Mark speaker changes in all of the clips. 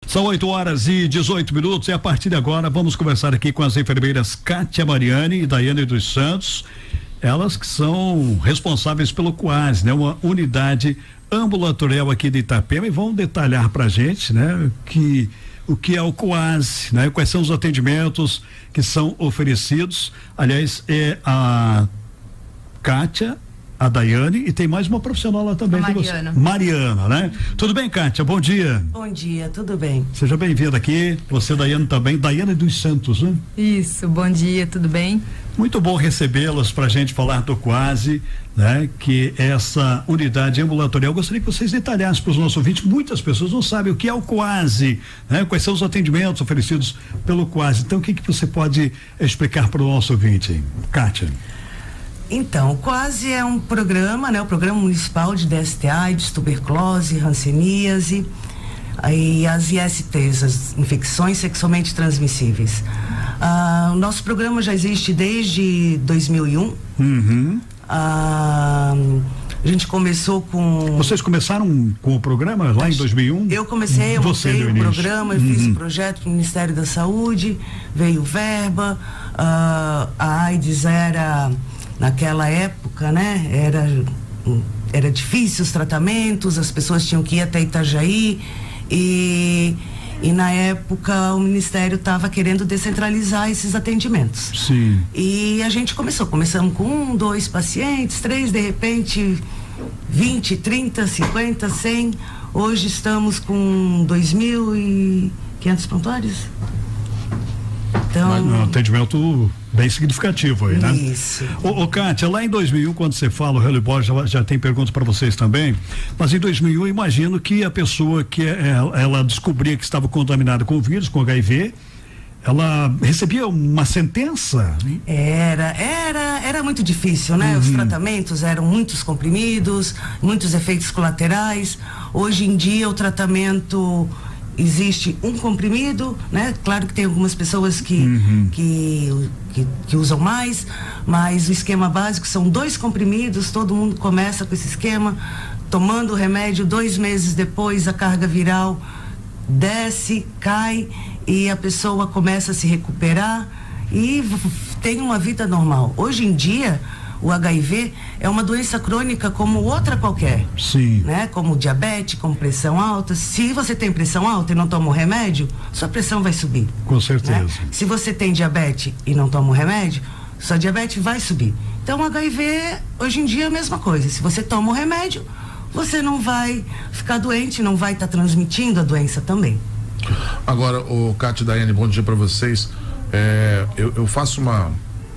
Speaker 1: São 8h18 e a partir de agora vamos conversar aqui com as enfermeiras Kátia Mariani e Daiane dos Santos, elas que são responsáveis pelo COASE, né? Uma unidade ambulatorial aqui de Itapema, e vão detalhar pra gente, né? O que é o COASE, né? Quais são os atendimentos que são oferecidos. Aliás, é a Kátia, a Daiane, e tem mais uma profissional lá também. Mariana, né? Tudo bem, Kátia? Bom dia.
Speaker 2: Bom dia, tudo bem.
Speaker 1: Seja bem-vinda aqui. Você, Daiane, também. Daiane dos Santos, né?
Speaker 3: Isso, bom dia, tudo bem?
Speaker 1: Muito bom recebê-las para a gente falar do COASE, né? Que é essa unidade ambulatorial. Eu gostaria que vocês detalhassem para os nossos ouvintes. Muitas pessoas não sabem o que é o COASE, né? Quais são os atendimentos oferecidos pelo COASE. Então, o que você pode explicar para o nosso ouvinte, Kátia?
Speaker 2: Então, o COASE é um programa, né? O Programa Municipal de DST-AIDS, tuberculose, hanseníase e as ISTs, as infecções sexualmente transmissíveis. O nosso programa já existe desde 2001. A gente começou com...
Speaker 1: Vocês começaram com o programa lá em 2001?
Speaker 2: Eu comecei, eu montei o programa, eu fiz o projeto para o Ministério da Saúde, veio verba, a AIDS era... Naquela época, né, era difícil os tratamentos, as pessoas tinham que ir até Itajaí e na época o Ministério estava querendo descentralizar esses atendimentos.
Speaker 1: Sim.
Speaker 2: E a gente começamos com 1, 2 pacientes, 3, de repente 20, 30, 50, 100. Hoje estamos com 2.500 prontuários. Então,
Speaker 1: um atendimento bem significativo aí, né?
Speaker 2: Isso.
Speaker 1: Ô Kátia, lá em 2001, quando você fala, o Helio Borges já tem perguntas para vocês também, mas em 2001 eu imagino que a pessoa que ela descobria que estava contaminada com o vírus, com HIV, ela recebia uma sentença?
Speaker 2: Era muito difícil, né? Os tratamentos eram muitos comprimidos, muitos efeitos colaterais. Hoje em dia o tratamento... Existe um comprimido, né? Claro que tem algumas pessoas que usam mais, mas o esquema básico são 2 comprimidos, todo mundo começa com esse esquema, tomando o remédio, 2 meses depois a carga viral desce, cai e a pessoa começa a se recuperar e tem uma vida normal. Hoje em dia, o HIV é uma doença crônica como outra qualquer.
Speaker 1: Sim.
Speaker 2: Né? Como diabetes, como pressão alta. Se você tem pressão alta e não toma o remédio, sua pressão vai subir.
Speaker 1: Com certeza.
Speaker 2: Né? Se você tem diabetes e não toma o remédio, sua diabetes vai subir. Então, o HIV, hoje em dia, é a mesma coisa. Se você toma o remédio, você não vai ficar doente, não vai estar transmitindo a doença também.
Speaker 4: Agora, Kátia e Daiane, bom dia para vocês. Eu faço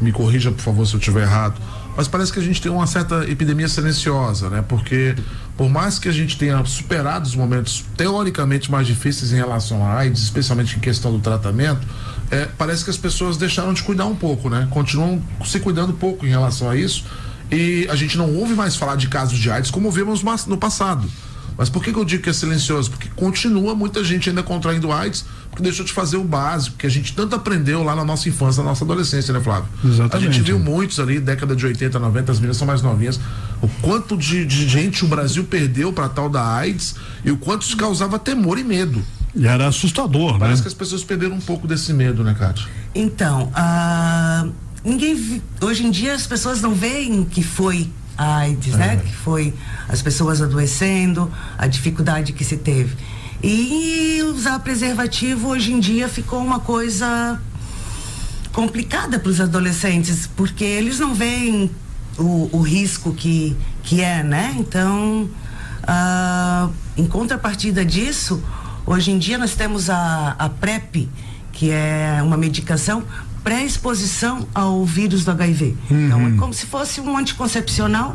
Speaker 4: me corrija, por favor, se eu estiver errado, mas parece que a gente tem uma certa epidemia silenciosa, né? Porque por mais que a gente tenha superado os momentos teoricamente mais difíceis em relação à AIDS, especialmente em questão do tratamento, parece que as pessoas deixaram de cuidar um pouco, né? Continuam se cuidando pouco em relação a isso, e a gente não ouve mais falar de casos de AIDS como ouvimos no passado. Mas por que eu digo que é silencioso? Porque continua muita gente ainda contraindo AIDS, porque deixou de fazer o básico, que a gente tanto aprendeu lá na nossa infância, na nossa adolescência, né, Flávio?
Speaker 1: Exatamente.
Speaker 4: A gente viu muitos ali, década de 80, 90, as meninas são mais novinhas, o quanto de gente o Brasil perdeu para tal da AIDS e o quanto isso causava temor e medo.
Speaker 1: E era assustador,
Speaker 4: Parece
Speaker 1: né?
Speaker 4: que as pessoas perderam um pouco desse medo, né, Kátia?
Speaker 2: Então, hoje em dia as pessoas não veem que foi a AIDS, né? Que foi as pessoas adoecendo, a dificuldade que se teve. E usar preservativo hoje em dia ficou uma coisa complicada para os adolescentes, porque eles não veem o risco que é, né? Então, em contrapartida disso, hoje em dia nós temos a PrEP, que é uma medicação pré-exposição ao vírus do HIV. Então, é como se fosse um anticoncepcional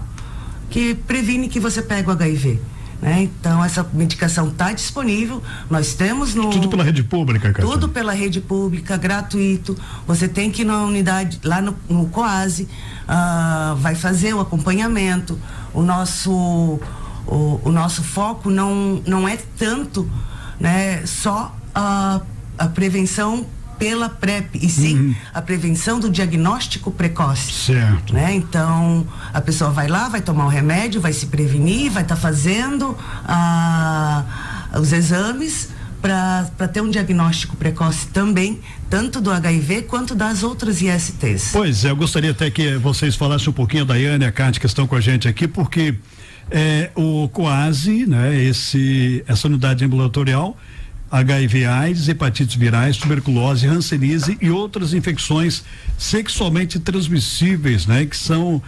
Speaker 2: que previne que você pegue o HIV. Né? Então, essa medicação está disponível, nós temos
Speaker 1: Tudo pela rede pública, Kátia?
Speaker 2: Tudo pela rede pública, gratuito. Você tem que ir na unidade, lá no COASE, vai fazer o acompanhamento. O nosso foco não é tanto, né, só a prevenção pela PrEP, e sim a prevenção do diagnóstico precoce.
Speaker 1: Certo.
Speaker 2: Né? Então, a pessoa vai lá, vai tomar o remédio, vai se prevenir, vai estar fazendo os exames para ter um diagnóstico precoce também, tanto do HIV quanto das outras ISTs.
Speaker 1: Pois é, eu gostaria até que vocês falassem um pouquinho, da Daiane e a Cátia, que estão com a gente aqui, porque o COASE, né, essa unidade ambulatorial, HIV/AIDS, hepatites virais, tuberculose, hanseníase e outras infecções sexualmente transmissíveis, né, que são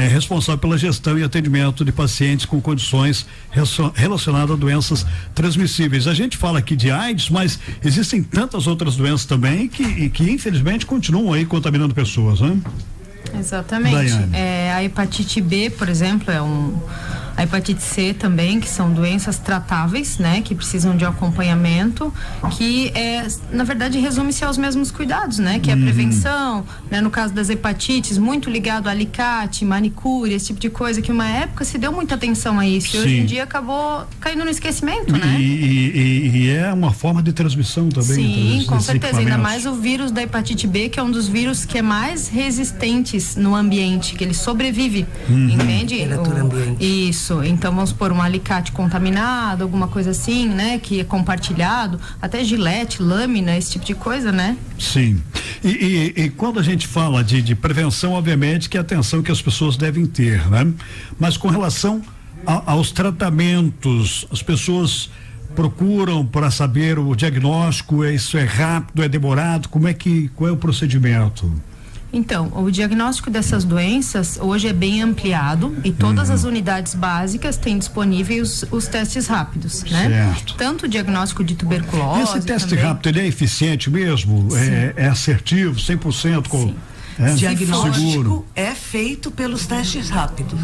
Speaker 1: responsáveis pela gestão e atendimento de pacientes com condições relacionadas a doenças transmissíveis. A gente fala aqui de AIDS, mas existem tantas outras doenças também que infelizmente continuam aí contaminando pessoas, né?
Speaker 3: Exatamente. A hepatite B, por exemplo, a hepatite C também, que são doenças tratáveis, né? Que precisam de acompanhamento, que na verdade resume-se aos mesmos cuidados, né? Que é a prevenção, né? No caso das hepatites, muito ligado a alicate, manicure, esse tipo de coisa, que uma época se deu muita atenção a isso. E hoje em dia acabou caindo no esquecimento, né?
Speaker 1: E é uma forma de transmissão também.
Speaker 3: Sim, com certeza, ainda mais o vírus da hepatite B, que é um dos vírus que é mais resistentes no ambiente, que ele sobrevive, entende?
Speaker 2: Temperatura ambiente.
Speaker 3: Isso. Então vamos supor um alicate contaminado, alguma coisa assim, né? Que é compartilhado, até gilete, lâmina, esse tipo de coisa, né?
Speaker 1: Sim. E quando a gente fala de prevenção, obviamente que é a atenção que as pessoas devem ter, né? Mas com relação aos tratamentos, as pessoas procuram para saber o diagnóstico, isso é rápido, é demorado, qual é o procedimento?
Speaker 3: Então, o diagnóstico dessas doenças hoje é bem ampliado e todas as unidades básicas têm disponíveis os testes rápidos, né?
Speaker 1: Certo.
Speaker 3: Tanto o diagnóstico de tuberculose.
Speaker 1: Esse teste
Speaker 3: também.
Speaker 1: rápido, ele é eficiente mesmo? É assertivo, 100%?
Speaker 3: Sim.
Speaker 2: O diagnóstico
Speaker 1: seguro.
Speaker 2: é feito pelos testes rápidos,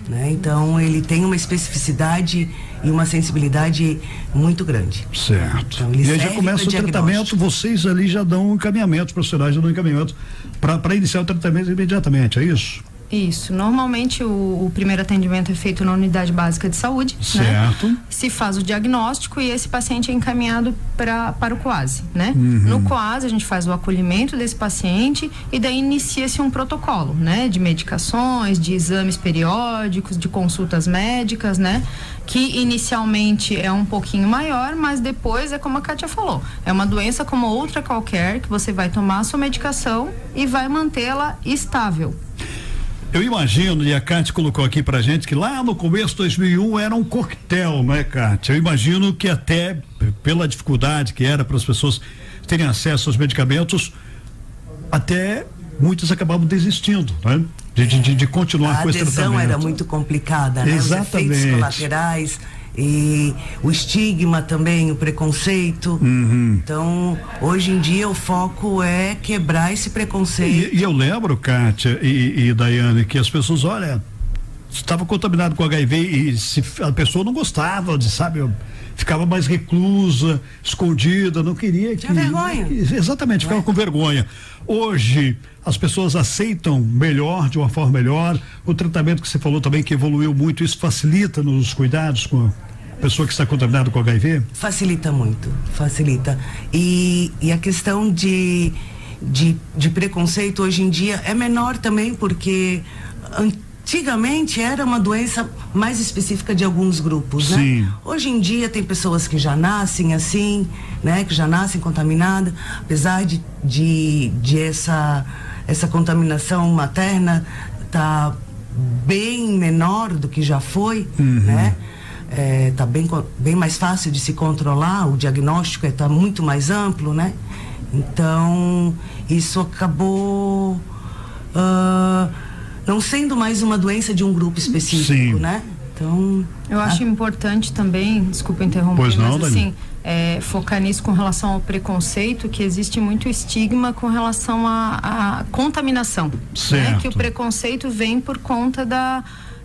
Speaker 2: né? Então ele tem uma especificidade e uma sensibilidade muito grande.
Speaker 1: Certo.
Speaker 2: Então, ele
Speaker 1: e aí já
Speaker 2: serve
Speaker 1: começa o
Speaker 2: para
Speaker 1: tratamento,
Speaker 2: diagnóstico.
Speaker 1: vocês ali já dão um encaminhamento, os profissionais já dão um encaminhamento para iniciar o tratamento imediatamente, é isso?
Speaker 3: Isso, normalmente o primeiro atendimento é feito na unidade básica de saúde,
Speaker 1: certo,
Speaker 3: né? Se faz o diagnóstico e esse paciente é encaminhado para o COASE, né? No COASE a gente faz o acolhimento desse paciente e daí inicia-se um protocolo, né? De medicações, de exames periódicos, de consultas médicas, né? Que inicialmente é um pouquinho maior, mas depois é como a Kátia falou, é uma doença como outra qualquer, que você vai tomar a sua medicação e vai mantê-la estável.
Speaker 1: Eu imagino, e a Kátia colocou aqui pra gente, que lá no começo de 2001 era um coquetel, né, Kátia? Eu imagino que até pela dificuldade que era para as pessoas terem acesso aos medicamentos, até muitos acabavam desistindo, né? De continuar com esse tratamento.
Speaker 2: A adesão era muito complicada, né?
Speaker 1: Exatamente.
Speaker 2: Os efeitos colaterais e o estigma também, o preconceito. Então, hoje em dia o foco é quebrar esse preconceito.
Speaker 1: E eu lembro, Kátia e Daiane, que as pessoas, olha, estava contaminado com HIV e se a pessoa não gostava ficava mais reclusa, escondida, não queria que...
Speaker 2: Tinha vergonha.
Speaker 1: Exatamente, ficava com vergonha. Hoje, as pessoas aceitam melhor, de uma forma melhor, o tratamento que você falou também, que evoluiu muito, isso facilita nos cuidados com a pessoa que está contaminada com HIV? Facilita
Speaker 2: muito, facilita. E a questão de preconceito hoje em dia é menor também, porque antigamente era uma doença mais específica de alguns grupos, né?
Speaker 1: Sim.
Speaker 2: Hoje em dia tem pessoas que já nascem assim, né? Que já nascem contaminadas, apesar de essa contaminação materna tá bem menor do que já foi, né? Tá bem mais fácil de se controlar, o diagnóstico tá muito mais amplo, né? Então, isso acabou não sendo mais uma doença de um grupo específico, sim, né? Então,
Speaker 3: eu acho importante também, desculpa interromper,
Speaker 1: pois não,
Speaker 3: mas assim, focar nisso com relação ao preconceito, que existe muito estigma com relação à contaminação, né? Que o preconceito vem por conta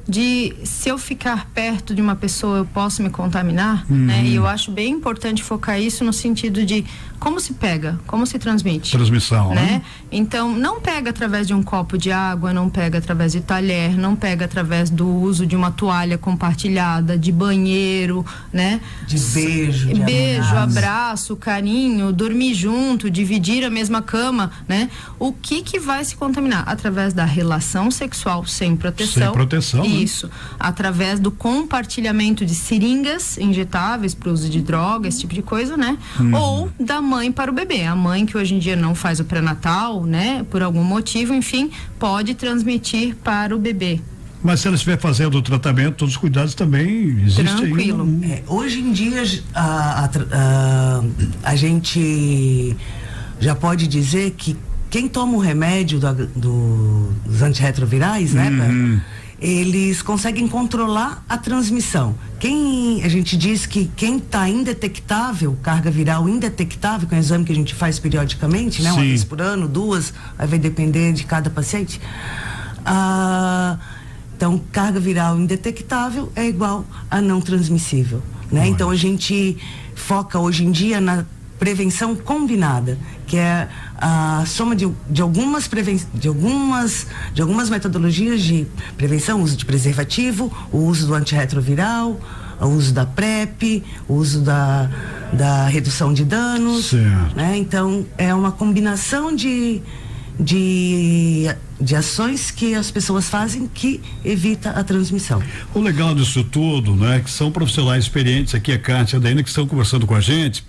Speaker 3: de se eu ficar perto de uma pessoa eu posso me contaminar, né? E eu acho bem importante focar isso no sentido de como se pega, como se transmite.
Speaker 1: Transmissão,
Speaker 3: né? Então, não pega através de um copo de água, não pega através de talher, não pega através do uso de uma toalha compartilhada, de banheiro, né?
Speaker 2: De beijo,
Speaker 3: abraço, carinho, dormir junto, dividir a mesma cama, né? O que vai se contaminar? Através da relação sexual sem proteção.
Speaker 1: Sem proteção,
Speaker 3: isso, Isso, através do compartilhamento de seringas injetáveis para o uso de droga, esse tipo de coisa, né? Ou da mãe para o bebê. A mãe que hoje em dia não faz o pré-natal, né? Por algum motivo, enfim, pode transmitir para o bebê.
Speaker 1: Mas se ela estiver fazendo o tratamento, todos os cuidados também existem.
Speaker 3: Tranquilo.
Speaker 2: Hoje em dia a gente já pode dizer que quem toma o remédio dos antirretrovirais, né? Eles conseguem controlar a transmissão. A gente diz que quem está indetectável, carga viral indetectável, que é um exame que a gente faz periodicamente, né? Uma vez por ano, 2, aí vai depender de cada paciente. Então, carga viral indetectável é igual a não transmissível, né? Então, a gente foca hoje em dia na prevenção combinada, que é a soma de algumas metodologias de prevenção, uso de preservativo, o uso do antirretroviral, o uso da PrEP, o uso da redução de danos, né? Então, é uma combinação de ações que as pessoas fazem que evita a transmissão.
Speaker 1: O legal disso tudo, né, que são profissionais experientes aqui, a Kátia e a Daiane, que estão conversando com a gente,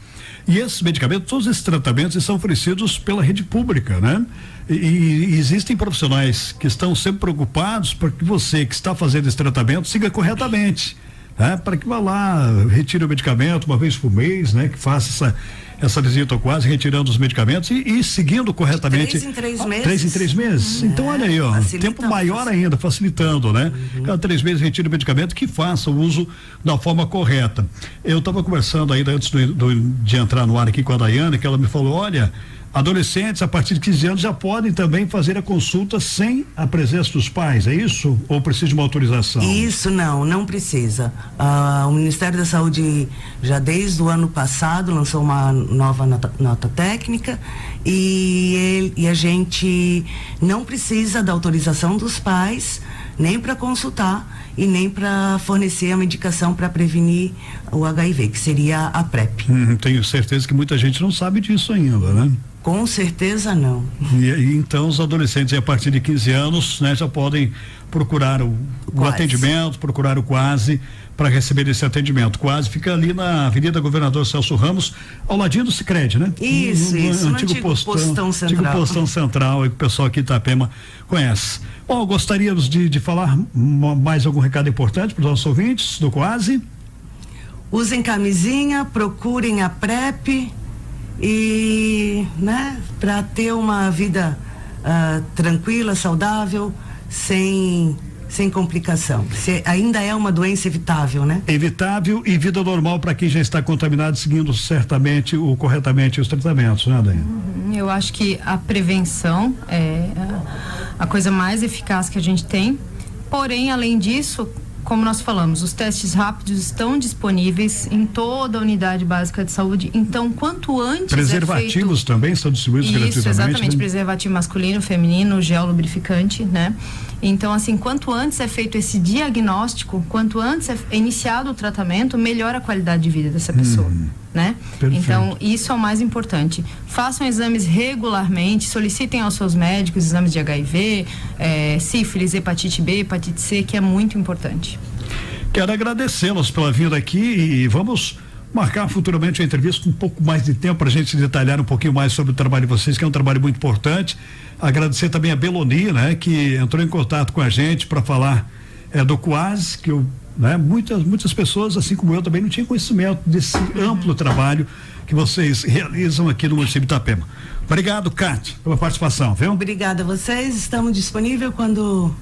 Speaker 1: e esses medicamentos, todos esses tratamentos são oferecidos pela rede pública, né? E existem profissionais que estão sempre preocupados para que você que está fazendo esse tratamento siga corretamente, né? Para que vá lá, retire o medicamento uma vez por mês, né? Que faça essa visita quase retirando os medicamentos e seguindo corretamente.
Speaker 2: 3 em 3 meses.
Speaker 1: 3 em 3 meses. Então, olha aí, ó, tempo maior ainda, facilitando, né? Cada 3 meses retira o medicamento, que faça o uso da forma correta. Eu estava conversando ainda antes de entrar no ar aqui com a Daiane, que ela me falou, olha, adolescentes a partir de 15 anos já podem também fazer a consulta sem a presença dos pais, é isso? Ou precisa de uma autorização?
Speaker 2: Isso não precisa. O Ministério da Saúde já desde o ano passado lançou uma nova nota técnica e a gente não precisa da autorização dos pais nem para consultar e nem para fornecer a medicação para prevenir o HIV, que seria a PrEP.
Speaker 1: Tenho certeza que muita gente não sabe disso ainda, né?
Speaker 2: Com certeza não.
Speaker 1: E então os adolescentes a partir de 15 anos, né, já podem procurar o atendimento, procurar o Quase para receber esse atendimento. Quase fica ali na Avenida Governador Celso Ramos, ao ladinho do Sicredi, né?
Speaker 2: Isso, no antigo postão central.
Speaker 1: Antigo postão central, que o pessoal aqui em Itapema conhece. Bom, gostaríamos de falar mais algum recado importante para os nossos ouvintes do Quase?
Speaker 2: Usem camisinha, procurem a PrEP e, né, para ter uma vida tranquila, saudável, sem complicação. Ainda é uma doença evitável, né? Evitável
Speaker 1: e vida normal para quem já está contaminado, seguindo certamente corretamente os tratamentos, né, Daiane?
Speaker 3: Eu acho que a prevenção é a coisa mais eficaz que a gente tem. Porém, além disso, como nós falamos, os testes rápidos estão disponíveis em toda a unidade básica de saúde. Então, quanto antes
Speaker 1: preservativos também estão distribuídos gratuitamente. Isso,
Speaker 3: exatamente,
Speaker 1: né?
Speaker 3: Preservativo masculino, feminino, gel lubrificante, né? Então, assim, quanto antes é feito esse diagnóstico, quanto antes é iniciado o tratamento, melhora a qualidade de vida dessa pessoa, né?
Speaker 1: Perfeito.
Speaker 3: Então, isso é o mais importante. Façam exames regularmente, solicitem aos seus médicos exames de HIV, sífilis, hepatite B, hepatite C, que é muito importante.
Speaker 1: Quero agradecê-los pela vinda aqui e vamos marcar futuramente uma entrevista com um pouco mais de tempo para a gente detalhar um pouquinho mais sobre o trabalho de vocês, que é um trabalho muito importante. Agradecer também a Beloni, né, que entrou em contato com a gente para falar do Quase, que muitas pessoas, assim como eu, também não tinham conhecimento desse amplo trabalho que vocês realizam aqui no município de Itapema. Obrigado, Kátia, pela participação, viu?
Speaker 2: Obrigada a vocês, estamos disponíveis quando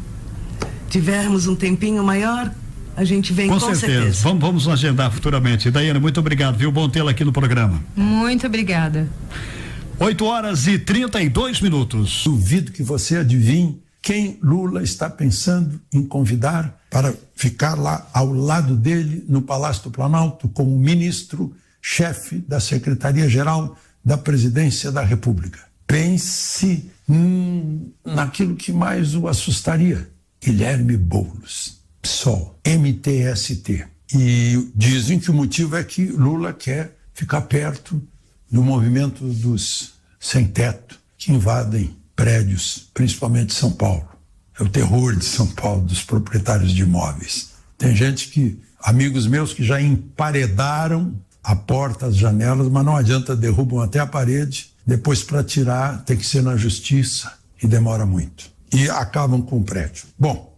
Speaker 2: tivermos um tempinho maior. A gente vem com certeza.
Speaker 1: Vamos agendar futuramente. Daiane, muito obrigado, viu? Bom tê-la aqui no programa.
Speaker 3: Muito obrigada.
Speaker 1: 8h32.
Speaker 5: Duvido que você adivinhe quem Lula está pensando em convidar para ficar lá ao lado dele no Palácio do Planalto como ministro-chefe da Secretaria-Geral da Presidência da República. Pense naquilo que mais o assustaria. Guilherme Boulos. PSOL, MTST. E dizem que o motivo é que Lula quer ficar perto do movimento dos sem-teto que invadem prédios, principalmente São Paulo. É o terror de São Paulo, dos proprietários de imóveis. Tem amigos meus que já emparedaram a porta, as janelas, mas não adianta, derrubam até a parede. Depois, para tirar, tem que ser na justiça e demora muito. E acabam com o prédio. Bom,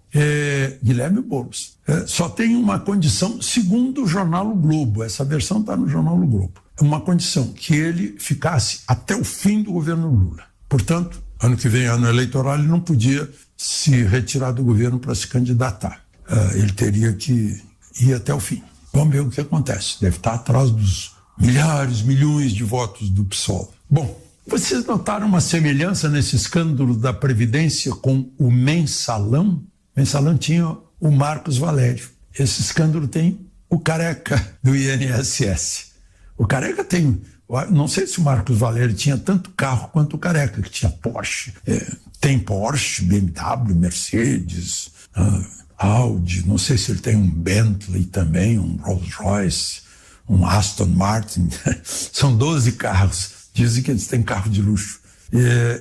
Speaker 5: Guilherme Boulos só tem uma condição, segundo o jornal O Globo, essa versão está no jornal O Globo, uma condição, que ele ficasse até o fim do governo Lula. Portanto, ano que vem, ano eleitoral, ele não podia se retirar do governo para se candidatar. Ele teria que ir até o fim. Vamos ver o que acontece. Deve estar atrás dos milhões de votos do PSOL. Bom, vocês notaram uma semelhança nesse escândalo da Previdência com o Mensalão? O Mensalão tinha o Marcos Valério. Esse escândalo tem o Careca do INSS. O Careca tem... Não sei se o Marcos Valério tinha tanto carro quanto o Careca, que tinha Porsche. Tem Porsche, BMW, Mercedes, Audi. Não sei se ele tem um Bentley também, um Rolls Royce, um Aston Martin. São 12 carros. Dizem que eles têm carro de luxo.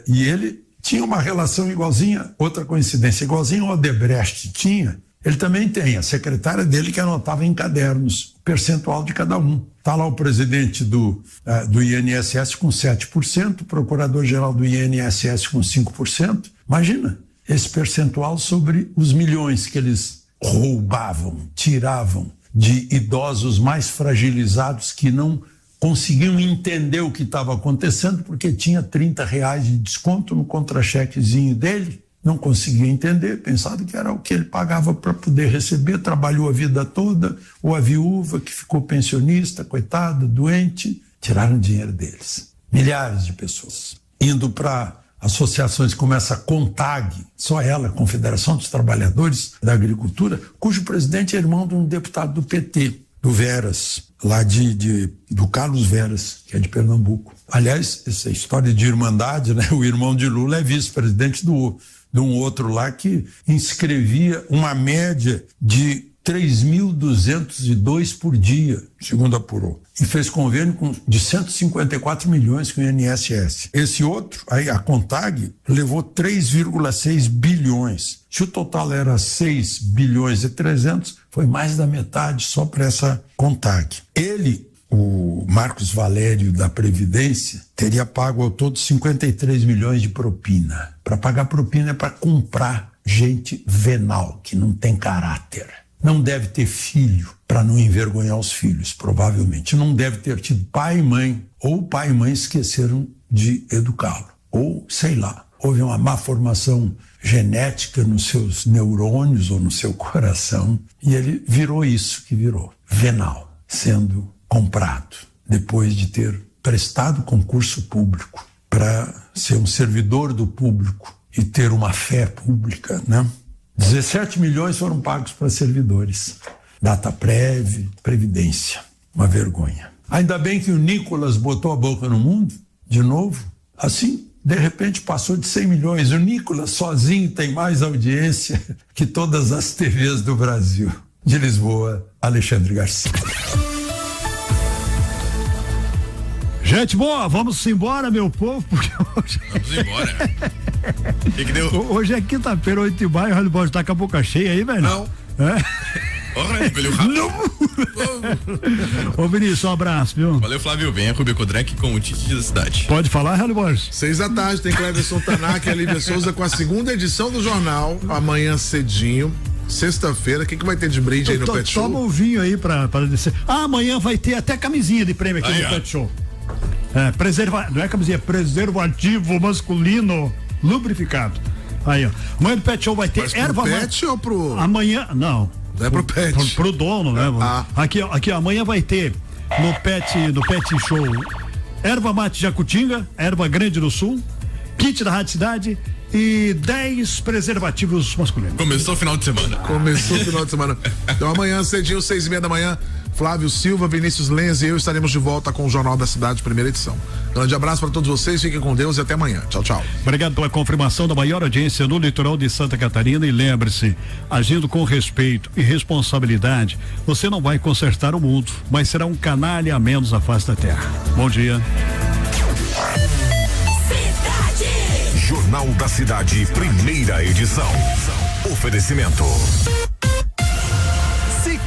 Speaker 5: E ele tinha uma relação igualzinha, outra coincidência, igualzinha ao Odebrecht tinha. Ele também tem, a secretária dele que anotava em cadernos o percentual de cada um. Está lá o presidente do INSS com 7%, o procurador-geral do INSS com 5%. Imagina esse percentual sobre os milhões que eles roubavam, tiravam de idosos mais fragilizados que não conseguiam entender o que estava acontecendo porque tinha R$30 de desconto no contra-chequezinho dele. Não conseguia entender, pensava que era o que ele pagava para poder receber, trabalhou a vida toda, ou a viúva que ficou pensionista, coitada, doente, tiraram o dinheiro deles. Milhares de pessoas indo para associações como essa CONTAG, só ela, Confederação dos Trabalhadores da Agricultura, cujo presidente é irmão de um deputado do PT, do Veras, lá do Carlos Veras, que é de Pernambuco. Aliás, essa história de irmandade, né? O irmão de Lula é vice-presidente de um outro lá que inscrevia uma média de 3.202 por dia, segundo apurou. E fez convênio de 154 milhões com o INSS. Esse outro, aí a CONTAG, levou 3,6 bilhões. Se o total era 6 bilhões e 300, foi mais da metade só para essa CONTAG. Ele, o Marcos Valério da Previdência, teria pago ao todo 53 milhões de propina. Para pagar propina é para comprar gente venal, que não tem caráter. Não deve ter filho para não envergonhar os filhos, provavelmente. Não deve ter tido pai e mãe, ou o pai e mãe esqueceram de educá-lo. Ou, sei lá, houve uma má formação genética nos seus neurônios ou no seu coração, e ele virou isso que virou, venal, sendo comprado, depois de ter prestado concurso público para ser um servidor do público e ter uma fé pública, né? 17 milhões foram pagos para servidores. Dataprev, Previdência. Uma vergonha. Ainda bem que o Nicolas botou a boca no mundo, de novo. Assim, de repente, passou de 100 milhões. O Nicolas sozinho tem mais audiência que todas as TVs do Brasil. De Lisboa, Alexandre Garcia.
Speaker 1: Gente boa, vamos embora, meu povo, porque hoje...
Speaker 6: Vamos embora. Que deu?
Speaker 1: Hoje é quinta-feira, 8 de maio, o Rádio Bosch tá com a boca cheia aí, velho?
Speaker 6: Não.
Speaker 1: É?
Speaker 6: Velho rápido.
Speaker 1: Não. Ô Vinícius, um abraço, viu?
Speaker 6: Valeu, Flávio. Venha Rubio Codrec com o Tite da cidade.
Speaker 1: Pode falar, Rádio Bosch?
Speaker 4: 6 da tarde, tem Cleverson Tanac e Lívia Souza com a segunda edição do jornal, amanhã cedinho. Sexta-feira, o que vai ter de brinde aí no Pet Show?
Speaker 1: Toma um vinho aí pra descer. Amanhã vai ter até camisinha de prêmio aqui no Pet Show. Não é camisinha, preservativo masculino lubrificado. Aí, ó. Amanhã no Pet Show vai ter erva mate.
Speaker 4: Pet ou pro...
Speaker 1: Amanhã, não.
Speaker 4: Não é pro Pet.
Speaker 1: Pro dono, né? Aqui, ó, amanhã vai ter no Pet Show erva mate Jacutinga, erva grande do sul, kit da Rádio Cidade e 10 preservativos masculinos.
Speaker 6: Começou o final de semana.
Speaker 4: Então amanhã, cedinho, 6:30 da manhã, Flávio Silva, Vinícius Lenz e eu estaremos de volta com o Jornal da Cidade, primeira edição. Grande abraço para todos vocês, fiquem com Deus e até amanhã. Tchau, tchau.
Speaker 1: Obrigado pela confirmação da maior audiência no litoral de Santa Catarina e lembre-se, agindo com respeito e responsabilidade, você não vai consertar o mundo, mas será um canalha a menos à face da terra. Bom dia.
Speaker 7: Jornal da Cidade, primeira edição. Oferecimento.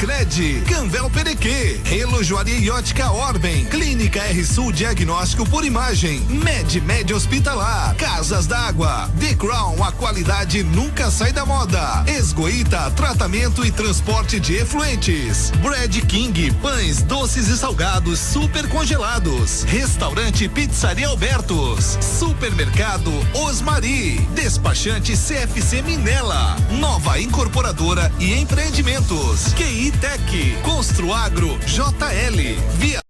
Speaker 8: Sicredi, Canvel Perequê, Relojoaria e Ótica Orben, Clínica R-Sul Diagnóstico por Imagem, Med Hospitalar, Casas d'Água, The Crown, a qualidade nunca sai da moda, Esgoita, tratamento e transporte de efluentes, Bread King, pães, doces e salgados super congelados, Restaurante Pizzaria Albertos, Supermercado Osmari, Despachante CFC Minela, Nova Incorporadora e Empreendimentos, QI Tech, Construagro, JL, Via